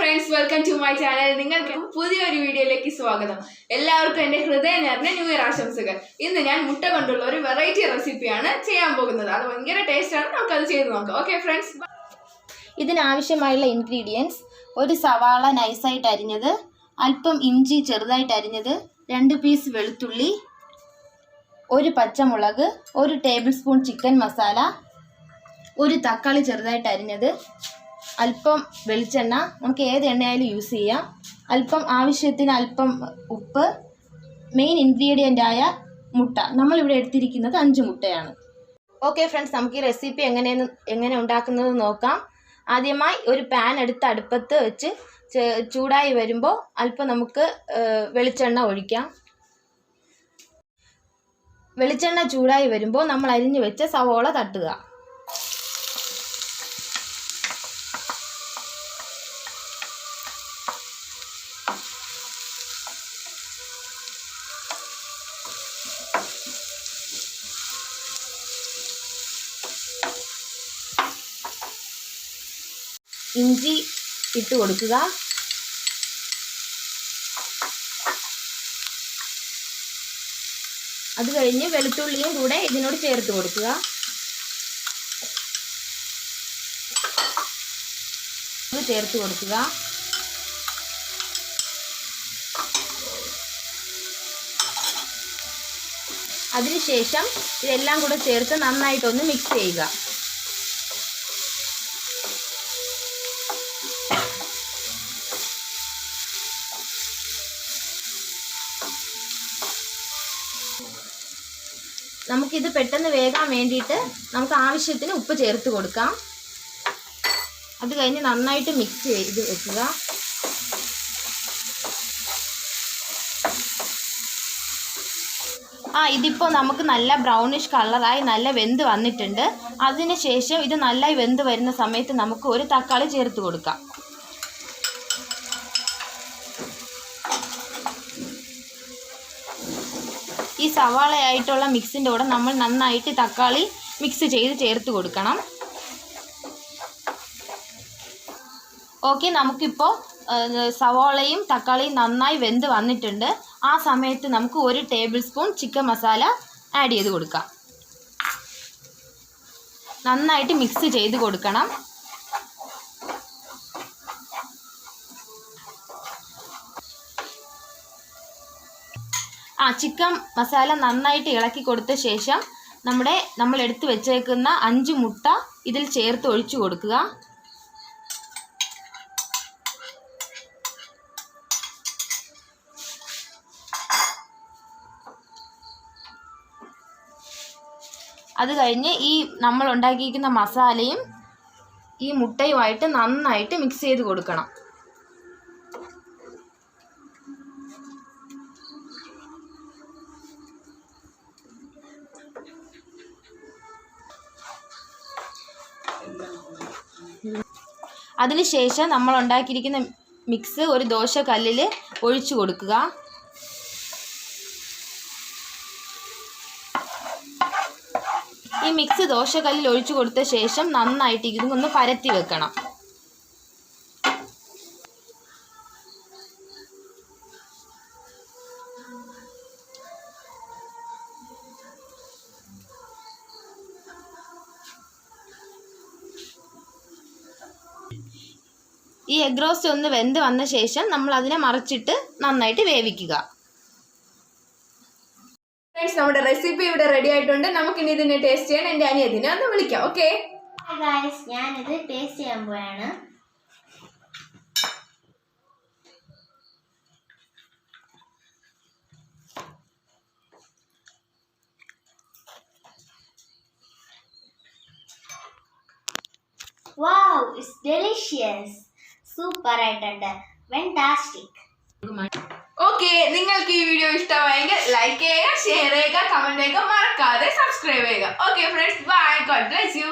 friends, welcome to my channel. നിങ്ങൾക്ക് പുതിയൊരു വീഡിയോയിലേക്ക് സ്വാഗതം. എല്ലാവർക്കും എൻ്റെ ഹൃദയം നിറഞ്ഞ ന്യൂ ഇയർ ആശംസകൾ. ഇന്ന് ഞാൻ മുട്ട കൊണ്ടുള്ള ഒരു വെറൈറ്റി റെസിപ്പിയാണ് ചെയ്യാൻ പോകുന്നത്. അത് ഭയങ്കര ടേസ്റ്റ് ആണ്. നമുക്ക് അത് ചെയ്ത് നോക്കാം. Okay friends. ഇതിനാവശ്യമായുള്ള ഇൻഗ്രീഡിയൻസ്: ഒരു സവാള നൈസായിട്ട് അരിഞ്ഞത്, അല്പം ഇഞ്ചി ചെറുതായിട്ട് അരിഞ്ഞത്, 2 പീസ് വെളുത്തുള്ളി, ഒരു പച്ചമുളക്, 1 ടേബിൾ സ്പൂൺ ചിക്കൻ മസാല, ഒരു തക്കാളി ചെറുതായിട്ട് അരിഞ്ഞത്, അല്പം വെളിച്ചെണ്ണ, നമുക്ക് ഏത് എണ്ണയായാലും യൂസ് ചെയ്യാം, ആവശ്യത്തിന് അല്പം ഉപ്പ്, മെയിൻ ഇൻഗ്രീഡിയൻ്റായ മുട്ട. നമ്മളിവിടെ എടുത്തിരിക്കുന്നത് 5 മുട്ടയാണ്. ഓക്കെ ഫ്രണ്ട്സ്, നമുക്ക് ഈ റെസിപ്പി എങ്ങനെ ഉണ്ടാക്കുന്നത് നോക്കാം. ആദ്യമായി ഒരു പാൻ എടുത്ത് അടുപ്പത്ത് വെച്ച് ചൂടായി വരുമ്പോൾ അല്പം നമുക്ക് വെളിച്ചെണ്ണ ഒഴിക്കാം. വെളിച്ചെണ്ണ ചൂടായി വരുമ്പോൾ നമ്മൾ അരിഞ്ഞു വെച്ച സവോള തട്ടുക. ഇഞ്ചി ഇട്ട് കൊടുക്കുക. അത് കഴിഞ്ഞ് വെളുത്തുള്ളിയും കൂടെ ഇതിനോട് ചേർത്ത് കൊടുക്കുക. ചേർത്ത് കൊടുക്കുക. അതിനുശേഷം ഇതെല്ലാം കൂടെ ചേർത്ത് നന്നായിട്ടൊന്ന് മിക്സ് ചെയ്യുക. നമുക്കിത് പെട്ടെന്ന് വേകാൻ വേണ്ടിയിട്ട് നമുക്ക് ആവശ്യത്തിന് ഉപ്പ് ചേർത്ത് കൊടുക്കാം. അത് കഴിഞ്ഞ് നന്നായിട്ട് മിക്സ് ചെയ്ത് വെക്കുക. ഇതിപ്പോൾ നമുക്ക് നല്ല ബ്രൗണിഷ് കളറായി നല്ല വെന്ത് വന്നിട്ടുണ്ട്. അതിന് ശേഷം ഇത് നന്നായി വെന്ത് വരുന്ന സമയത്ത് നമുക്ക് ഒരു തക്കാളി ചേർത്ത് കൊടുക്കാം. ഈ സവാളയായിട്ടുള്ള മിക്സിൻ്റെ കൂടെ നമ്മൾ നന്നായിട്ട് തക്കാളി മിക്സ് ചെയ്ത് ചേർത്ത് കൊടുക്കണം. ഓക്കെ, നമുക്കിപ്പോൾ സവാളയും തക്കാളിയും നന്നായി വെന്ത് വന്നിട്ടുണ്ട്. ആ സമയത്ത് നമുക്ക് 1 table spoon chicken masala add ചെയ്ത് കൊടുക്കാം. നന്നായിട്ട് മിക്സ് ചെയ്ത് കൊടുക്കണം. ചിക്കൻ മസാല നന്നായിട്ട് ഇളക്കി കൊടുത്ത ശേഷം നമ്മൾ എടുത്ത് വെച്ചേക്കുന്ന 5 മുട്ട ഇതിൽ ചേർത്ത് ഒഴിച്ചു കൊടുക്കുക. അത് കഴിഞ്ഞ് ഈ നമ്മൾ ഉണ്ടാക്കിയിരിക്കുന്ന മസാലയും ഈ മുട്ടയുമായിട്ട് നന്നായിട്ട് മിക്സ് ചെയ്ത് കൊടുക്കണം. അതിനുശേഷം നമ്മൾ ഉണ്ടാക്കിയിരിക്കുന്ന മിക്സ് ഒരു ദോശക്കല്ലിൽ ഒഴിച്ചു കൊടുക്കുക. ഈ മിക്സ് ദോശക്കല്ലിൽ ഒഴിച്ചു കൊടുത്ത ശേഷം നന്നായിട്ട് ഇതൊന്ന് പരത്തി വെക്കണം. ഈ എഗ് റോസ്റ്റ് ഒന്ന് വെന്ത് വന്ന ശേഷം നമ്മൾ അതിനെ മറിച്ചിട്ട് നന്നായിട്ട് വേവിക്കുക. ഫ്രണ്ട്സ്, നമ്മുടെ റെസിപ്പി ഇവിടെ റെഡി ആയിട്ടുണ്ട്. നമുക്കിനി ഇതിനെ ടേസ്റ്റ് ചെയ്യാൻ എൻ്റെ അനിയത്തിനെ ഒന്ന് വിളിക്കാം. ഓക്കെ ഗൈസ്, ഞാനിത് ടേസ്റ്റ് ചെയ്യാൻ പോവാണ്. Wow, it's delicious. സൂപ്പർ ആയിട്ടുണ്ട്. ഫാന്റാസ്റ്റിക്. ഓക്കെ, നിങ്ങൾക്ക് ഈ വീഡിയോ ഇഷ്ടമായെങ്കിൽ ലൈക്ക് ചെയ്യുക, ഷെയർ ചെയ്യുക, കമന്റ് ചെയ്യുക, മറക്കാതെ സബ്സ്ക്രൈബ് ചെയ്യുക. Okay friends, bye. God bless U.